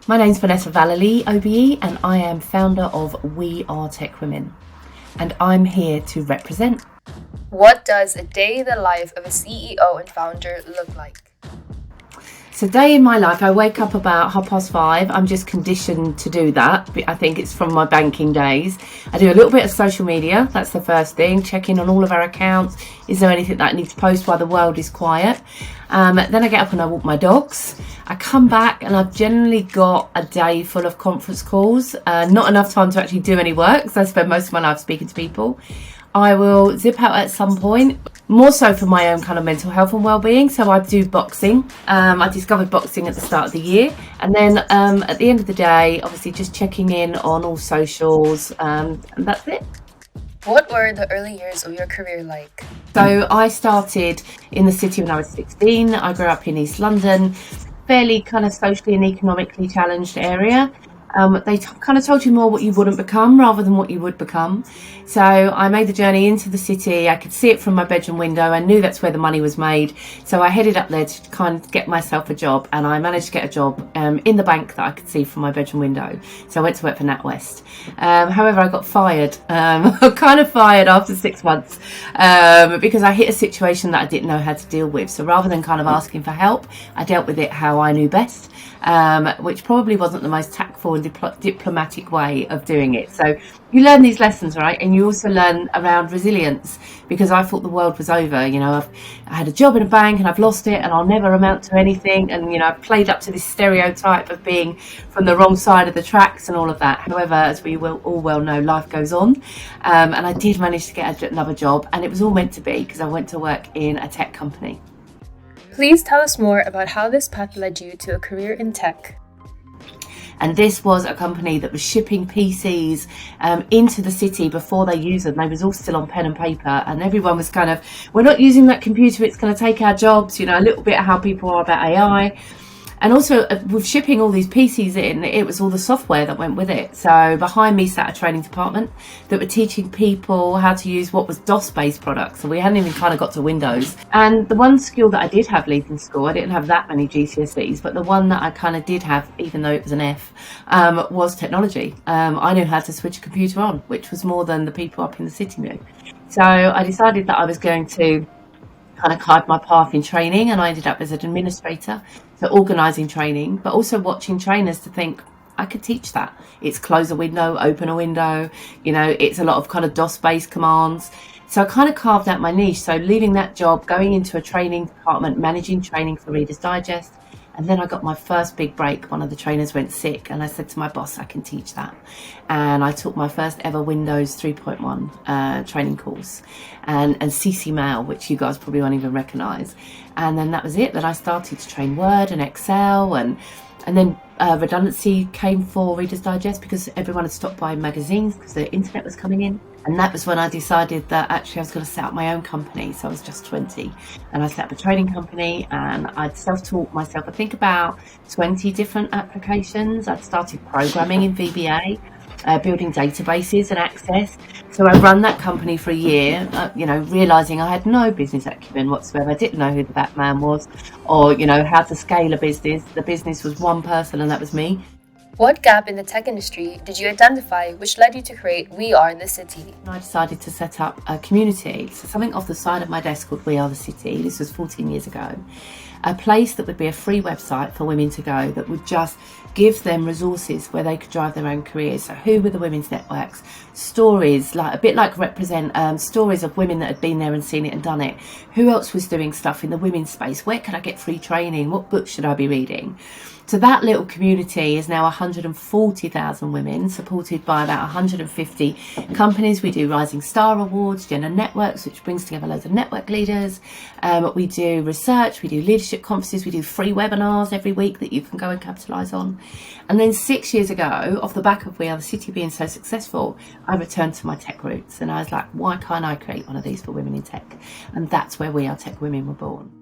My name's Vanessa Vallely Obe and I am founder of WeAreTechWomen, and I'm here to represent. What does a day in the life of a CEO and founder look like? So day in my life, I wake up about 5:30. I'm just conditioned to do that. I think it's from my banking days. I do a little bit of social media. That's the first thing. Check in on all of our accounts. Is there anything that I need to post while the world is quiet? Then I get up and I walk my dogs. I come back and I've generally got a day full of conference calls. Not enough time to actually do any work, because I spend most of my life speaking to people. I will zip out at some point, more so for my own kind of mental health and well-being. So I do boxing. I discovered boxing at the start of the year, and then at the end of the day, obviously just checking in on all socials, and that's it. What were the early years of your career like? So I started in the city when I was 16. I grew up in East London, fairly kind of socially and economically challenged area. They kind of told you more what you wouldn't become rather than what you would become. So I made the journey into the city. I could see it from my bedroom window. I knew that's where the money was made. So I headed up there to kind of get myself a job, and I managed to get a job in the bank that I could see from my bedroom window. So I went to work for NatWest. However, I got fired. Kind of fired after 6 months because I hit a situation that I didn't know how to deal with. So rather than kind of asking for help, I dealt with it how I knew best. Which probably wasn't the most tactful and diplomatic way of doing it. So you learn these lessons, right? And you also learn around resilience, because I thought the world was over. You know, I had a job in a bank and I've lost it and I'll never amount to anything. And, you know, I've played up to this stereotype of being from the wrong side of the tracks and all of that. However, as we will all well know, life goes on. And I did manage to get another job, and it was all meant to be, because I went to work in a tech company. Please tell us more about how this path led you to a career in tech. And this was a company that was shipping PCs into the city before they used them. They was all still on pen and paper, and everyone was kind of, we're not using that computer, it's going to take our jobs, you know, a little bit of how people are about AI. And also with shipping all these PCs in, it was all the software that went with it. So behind me sat a training department that were teaching people how to use what was DOS-based products. So we hadn't even kind of got to Windows. And the one skill that I did have leaving school, I didn't have that many GCSEs, but the one that I kind of did have, even though it was an F, was technology. I knew how to switch a computer on, which was more than the people up in the city knew. So I decided that I was going to kind of carved my path in training, and I ended up as an administrator, so organising training, but also watching trainers to think, I could teach that. It's close a window, open a window, you know, it's a lot of kind of DOS-based commands. So I kind of carved out my niche. So leaving that job, going into a training department, managing training for Reader's Digest. And then I got my first big break. One of the trainers went sick, and I said to my boss, I can teach that. And I took my first ever Windows 3.1 training course, and CC Mail, which you guys probably won't even recognise. And then that was it. Then I started to train Word and Excel, and then redundancy came for Reader's Digest because everyone had stopped buying magazines because the internet was coming in. And that was when I decided that actually I was going to set up my own company. So I was just 20, and I set up a training company, and I'd self-taught myself, I think, about 20 different applications. I'd started programming in VBA, building databases and Access. So I ran that company for a year, you know, realising I had no business acumen whatsoever. I didn't know who the Batman was, or, you know, how to scale a business. The business was one person, and that was me. What gap in the tech industry did you identify which led you to create Wearethecity? I decided to set up a community, so something off the side of my desk called Wearethecity. This was 14 years ago. A place that would be a free website for women to go, that would just give them resources where they could drive their own careers. So who were the women's networks? Stories, like a bit like Represent, stories of women that had been there and seen it and done it. Who else was doing stuff in the women's space? Where could I get free training? What books should I be reading? So that little community is now 140,000 women, supported by about 150 companies. We do Rising Star Awards, Gender Networks, which brings together loads of network leaders. We do research, we do leadership conferences, we do free webinars every week that you can go and capitalise on. And then 6 years ago, off the back of Wearethecity being so successful, I returned to my tech roots, and I was like, why can't I create one of these for women in tech? And that's where WeAreTechWomen were born.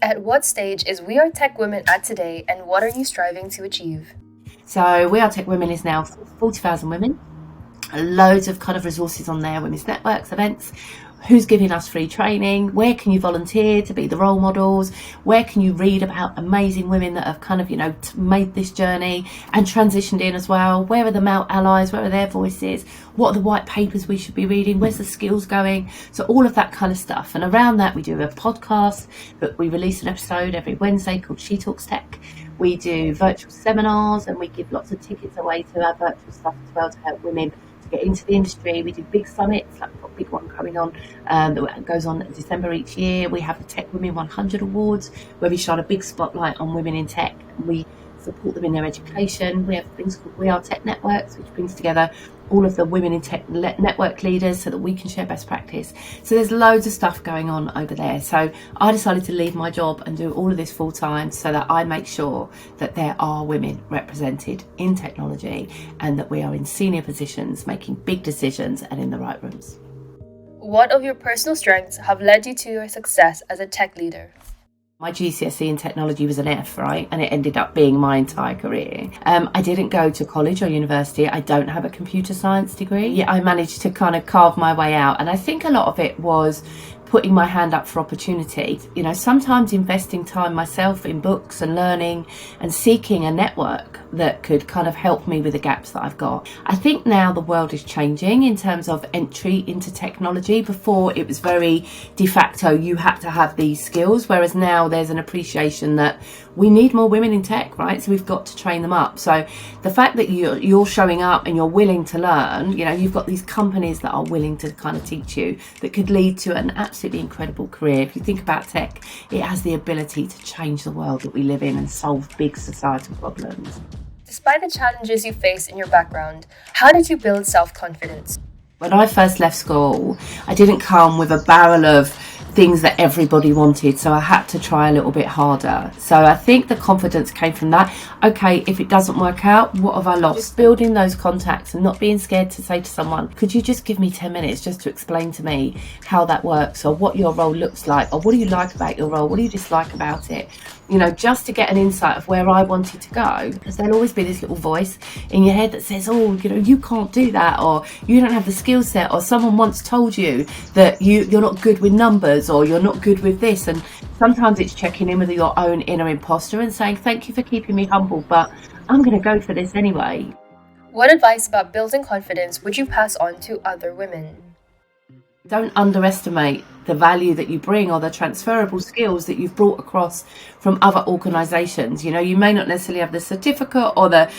At what stage is WeAreTechWomen at today, and what are you striving to achieve? So WeAreTechWomen is now 40,000 women, loads of kind of resources on there, women's networks, events. who's giving us free training, where can you volunteer to be the role models, where can you read about amazing women that have kind of, made this journey and transitioned in as well, where are the male allies, where are their voices, what are the white papers we should be reading, where's the skills going, so all of that kind of stuff. And around that we do a podcast, but we release an episode every Wednesday called She Talks Tech. We do virtual seminars and we give lots of tickets away to our virtual stuff as well to help women get into the industry. We do big summits, like we've got a big one coming on that goes on in December each year. We have the Tech Women 100 Awards where we shine a big spotlight on women in tech and we support them in their education. We have things called WeAreTech networks, which brings together all of the women in tech network leaders so that we can share best practice. So there's loads of stuff going on over there. So I decided to leave my job and do all of this full time so that I make sure that there are women represented in technology and that we are in senior positions, making big decisions and in the right rooms. What of your personal strengths have led you to your success as a tech leader? My GCSE in technology was an F, right? And it ended up being my entire career. I didn't go to college or university. I don't have a computer science degree. Yet I managed to kind of carve my way out. And I think a lot of it was putting my hand up for opportunity. Sometimes investing time myself in books and learning and seeking a network that could kind of help me with the gaps that I've got. I think now the world is changing in terms of entry into technology. Before it was very de facto, you had to have these skills, whereas now there's an appreciation that we need more women in tech, right? So we've got to train them up. So the fact that you're showing up and you're willing to learn, you've got these companies that are willing to kind of teach you that could lead to an absolutely incredible career. If you think about tech, it has the ability to change the world that we live in and solve big societal problems. Despite the challenges you faced in your background, how did you build self-confidence? When I first left school, I didn't come with a barrel of things that everybody wanted, so I had to try a little bit harder. So I think the confidence came from that. Okay, if it doesn't work out, what have I lost? Just building those contacts and not being scared to say to someone, could you just give me 10 minutes just to explain to me how that works, or what your role looks like, or what do you like about your role, what do you dislike about it? Just to get an insight of where I wanted to go, because there'll always be this little voice in your head that says, you can't do that, or you don't have the skill set, or someone once told you that you're not good with numbers, or you're not good with this. And sometimes it's checking in with your own inner imposter and saying, thank you for keeping me humble, but I'm going to go for this anyway. What advice about building confidence would you pass on to other women? Don't underestimate the value that you bring or the transferable skills that you've brought across from other organizations. You may not necessarily have the certificate or the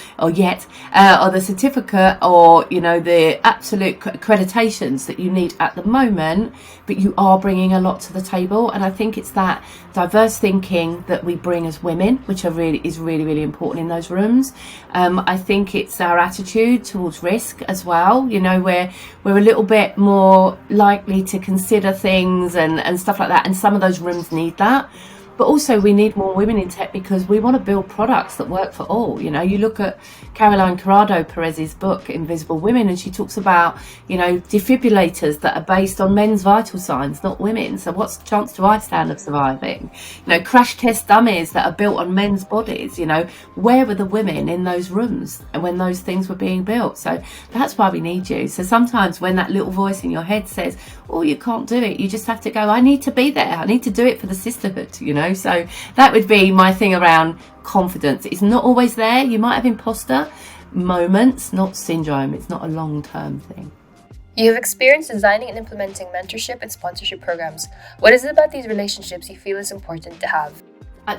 certificate or the absolute accreditations that you need at the moment, but you are bringing a lot to the table. And I think it's that diverse thinking that we bring as women, which is really, really important in those rooms. I think it's our attitude towards risk as well. We're a little bit more likely to consider things and stuff like that, and some of those rooms need that. But also we need more women in tech because we want to build products that work for all. You look at Caroline Corrado Perez's book Invisible Women, and she talks about defibrillators that are based on men's vital signs, not women. So what's the chance do I stand of surviving? Crash test dummies that are built on men's bodies. Where were the women in those rooms when those things were being built? So that's why we need you. So sometimes when that little voice in your head says, oh, you can't do it, you just have to go, I need to be there, I need to do it for the sisterhood. So that would be my thing around confidence. It's not always there. You might have imposter moments, not syndrome. It's not a long-term thing. You have experience designing and implementing mentorship and sponsorship programs. What is it about these relationships you feel is important to have?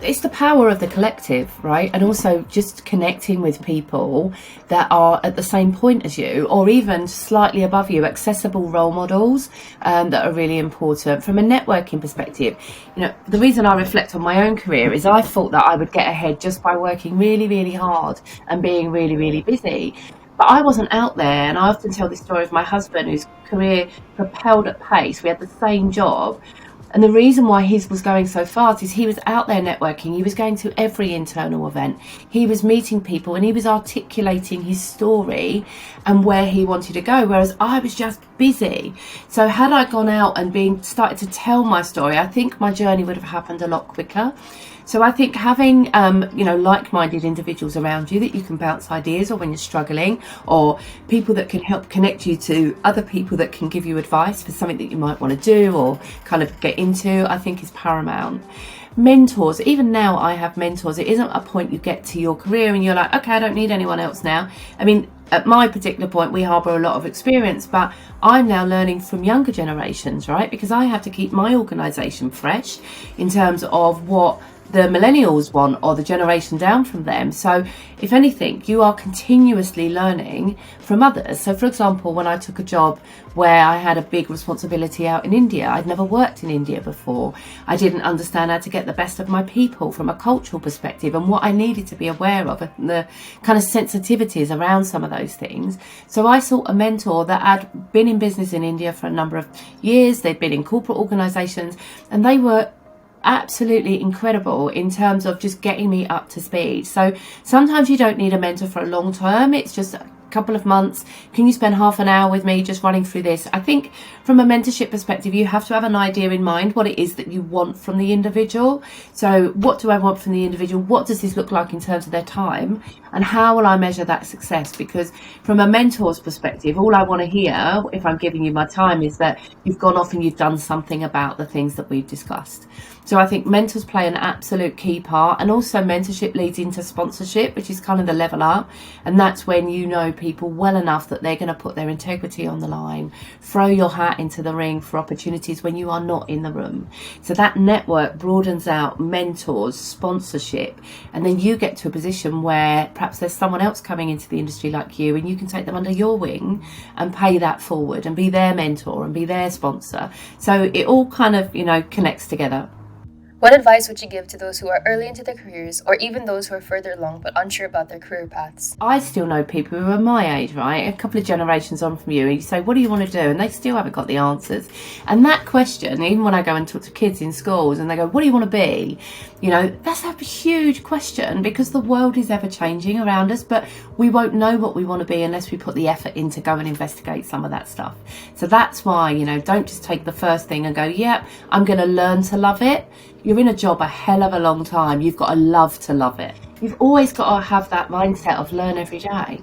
It's the power of the collective, right? And also just connecting with people that are at the same point as you, or even slightly above you, accessible role models that are really important from a networking perspective. The reason I reflect on my own career is I thought that I would get ahead just by working really, really hard and being really, really busy. But I wasn't out there, and I often tell this story of my husband, whose career propelled at pace. We had the same job. And the reason why his was going so fast is he was out there networking. He was going to every internal event. He was meeting people and he was articulating his story and where he wanted to go, whereas I was just busy. So had I gone out and started to tell my story, I think my journey would have happened a lot quicker. So I think having, like-minded individuals around you that you can bounce ideas or when you're struggling, or people that can help connect you to other people that can give you advice for something that you might want to do or kind of get into, I think is paramount. Mentors, even now I have mentors. It isn't a point you get to your career and you're like, okay, I don't need anyone else now. I mean, at my particular point, we harbour a lot of experience, but I'm now learning from younger generations, right? Because I have to keep my organisation fresh in terms of what the millennials want or the generation down from them. So if anything, you are continuously learning from others. So for example, when I took a job where I had a big responsibility out in India, I'd never worked in India before. I didn't understand how to get the best of my people from a cultural perspective and what I needed to be aware of and the kind of sensitivities around some of those things. So I sought a mentor that had been in business in India for a number of years. They'd been in corporate organisations and they were absolutely incredible in terms of just getting me up to speed. So sometimes you don't need a mentor for a long term. It's just a couple of months. Can you spend half an hour with me just running through this? I think from a mentorship perspective, you have to have an idea in mind what it is that you want from the individual. So what do I want from the individual? What does this look like in terms of their time? And how will I measure that success? Because from a mentor's perspective, all I want to hear, if I'm giving you my time, is that you've gone off and you've done something about the things that we've discussed. So I think mentors play an absolute key part, and also mentorship leads into sponsorship, which is kind of the level up. And that's when you know people well enough that they're going to put their integrity on the line, throw your hat into the ring for opportunities when you are not in the room. So that network broadens out mentors, sponsorship, and then you get to a position where perhaps there's someone else coming into the industry like you and you can take them under your wing and pay that forward and be their mentor and be their sponsor. So it all kind of, connects together. What advice would you give to those who are early into their careers, or even those who are further along but unsure about their career paths? I still know people who are my age, right? A couple of generations on from you, and you say, what do you want to do? And they still haven't got the answers. And that question, even when I go and talk to kids in schools and they go, what do you want to be? That's a huge question, because the world is ever changing around us, but we won't know what we want to be unless we put the effort in to go and investigate some of that stuff. So that's why, don't just take the first thing and go, yep, I'm going to learn to love it. You're in a job a hell of a long time. You've got to love to love it. You've always got to have that mindset of learn every day.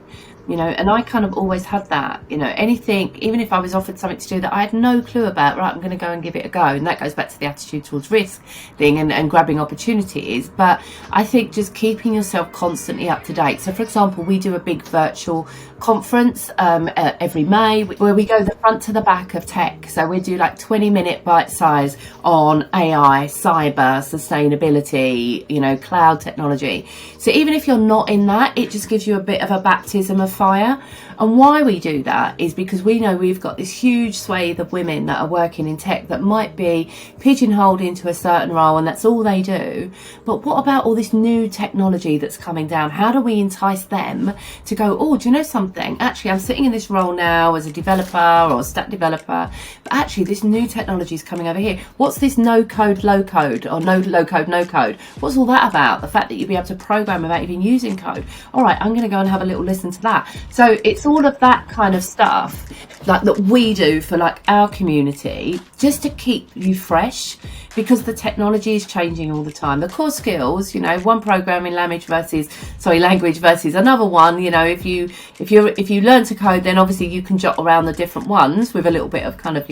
And I kind of always had that, anything, even if I was offered something to do that I had no clue about, right, I'm going to go and give it a go. And that goes back to the attitude towards risk thing and grabbing opportunities. But I think just keeping yourself constantly up to date. So for example, we do a big virtual conference every May where we go the front to the back of tech. So we do like 20-minute bite size on AI, cyber, sustainability, cloud technology. So even if you're not in that, it just gives you a bit of a baptism of fire. And why we do that is because we know we've got this huge swathe of women that are working in tech that might be pigeonholed into a certain role and that's all they do. But what about all this new technology that's coming down? How do we entice them to go, oh, do you know something? Actually, I'm sitting in this role now as a developer or a stack developer, but actually this new technology is coming over here. What's this no code, low code, or no low code, no code? What's all that about? The fact that you'll be able to program without even using code. All right, I'm going to go and have a little listen to that. So it's all of that kind of stuff like that we do for like our community, just to keep you fresh, because the technology is changing all the time. The core skills, one programming language versus another one. If you learn to code, then obviously you can jot around the different ones with a little bit of kind of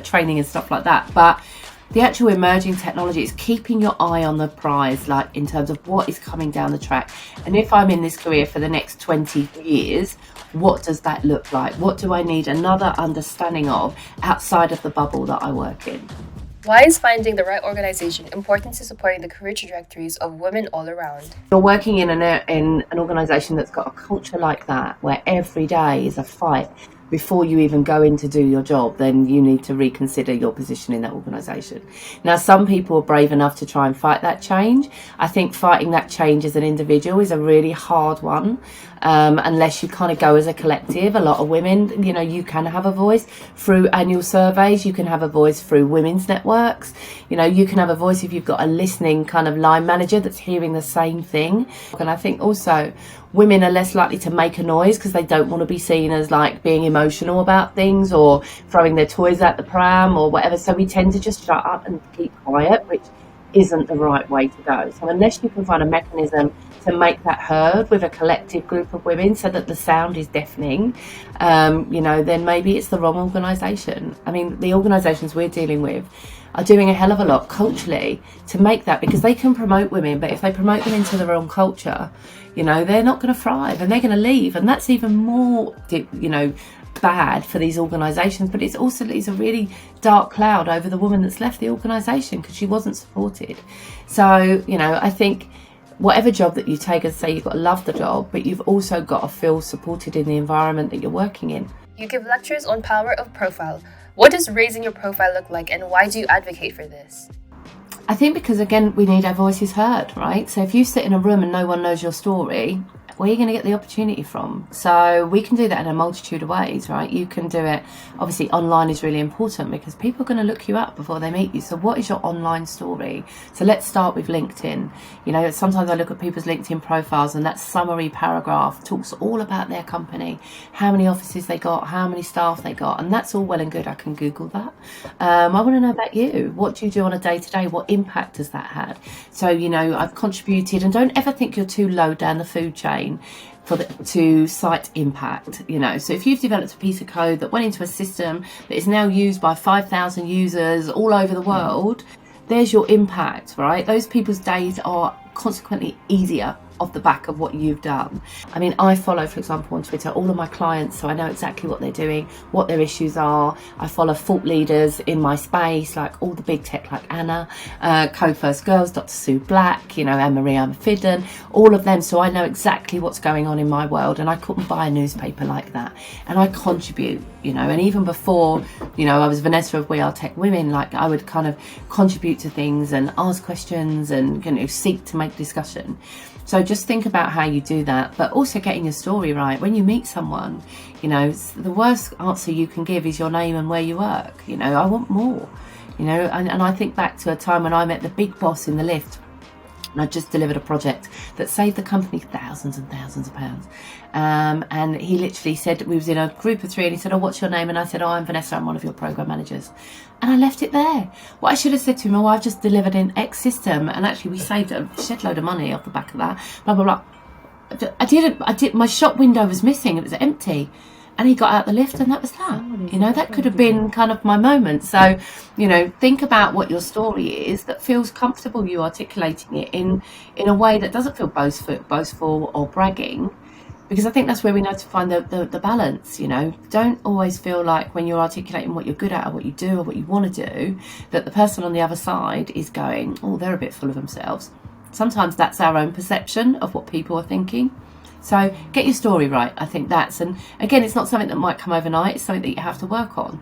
training and stuff like that. But the actual emerging technology is keeping your eye on the prize, like in terms of what is coming down the track. And if I'm in this career for the next 20 years, what does that look like? What do I need another understanding of outside of the bubble that I work in? Why is finding the right organization important to supporting the career trajectories of women all around? You're working in an organization that's got a culture like that, where every day is a fight. Before you even go in to do your job, then you need to reconsider your position in that organisation. Now, some people are brave enough to try and fight that change. I think fighting that change as an individual is a really hard one, unless you kind of go as a collective. A lot of women, you can have a voice through annual surveys. You can have a voice through women's networks. You can have a voice if you've got a listening kind of line manager that's hearing the same thing. And I think also women are less likely to make a noise because they don't want to be seen as like being emotional about things or throwing their toys at the pram or whatever. So we tend to just shut up and keep quiet, which isn't the right way to go. So unless you can find a mechanism to make that heard with a collective group of women so that the sound is deafening, then maybe it's the wrong organisation. I mean, the organisations we're dealing with are doing a hell of a lot culturally to make that, because they can promote women, but if they promote them into the wrong culture, they're not going to thrive and they're going to leave. And that's even more, bad for these organisations, but it's a really dark cloud over the woman that's left the organisation because she wasn't supported. So, I think whatever job that you take, as I say, you've got to love the job, but you've also got to feel supported in the environment that you're working in. You give lectures on power of profile. What does raising your profile look like, and why do you advocate for this? I think because, again, we need our voices heard, right? So if you sit in a room and no one knows your story, where are you going to get the opportunity from? So we can do that in a multitude of ways, right? You can do it, obviously online is really important because people are going to look you up before they meet you. So what is your online story? So let's start with LinkedIn. Sometimes I look at people's LinkedIn profiles and that summary paragraph talks all about their company, how many offices they got, how many staff they got, and that's all well and good. I can Google that. I want to know about you. What do you do on a day-to-day? What impact has that had? So, I've contributed, and don't ever think you're too low down the food chain to cite impact. So if you've developed a piece of code that went into a system that is now used by 5,000 users all over the world, there's your impact, right? Those people's days are consequently easier off the back of what you've done. I mean, I follow, for example, on Twitter, all of my clients, so I know exactly what they're doing, what their issues are. I follow thought leaders in my space, like all the big tech, like Anna, Code First Girls, Dr. Sue Black, Anne-Marie Fidden, all of them. So I know exactly what's going on in my world, and I couldn't buy a newspaper like that. And I contribute, and even before, I was Vanessa of WeAreTechWomen, like I would kind of contribute to things and ask questions and, seek to make discussion. So just think about how you do that, but also getting your story right. When you meet someone, the worst answer you can give is your name and where you work. I want more, and I think back to a time when I met the big boss in the lift. And I just delivered a project that saved the company thousands and thousands of pounds. And he literally said, we was in a group of three, and he said, "Oh, what's your name?" And I said, "Oh, I'm Vanessa, I'm one of your program managers." And I left it there. What I should have said to him, "Oh, I've just delivered an X system, and actually we saved a shed load of money off the back of that, blah, blah, blah." My shop window was missing, it was empty. And he got out the lift, and that was that. That could have been kind of my moment. So, think about what your story is that feels comfortable you articulating it in a way that doesn't feel boastful or bragging. Because I think that's where we need to find the balance. Don't always feel like when you're articulating what you're good at or what you do or what you want to do, that the person on the other side is going, "Oh, they're a bit full of themselves." Sometimes that's our own perception of what people are thinking. So get your story right. I think and again, it's not something that might come overnight. It's something that you have to work on.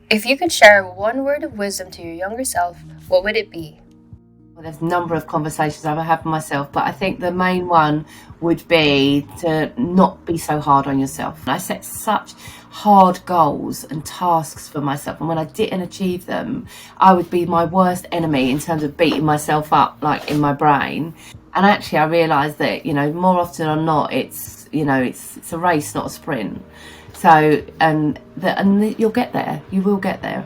If you could share one word of wisdom to your younger self, what would it be? Well, there's a number of conversations I've had with myself, but I think the main one would be to not be so hard on yourself. I set such hard goals and tasks for myself, and when I didn't achieve them, I would be my worst enemy in terms of beating myself up, like in my brain. And actually, I realised that, more often than not, it's a race, not a sprint. So, and you'll get there. You will get there.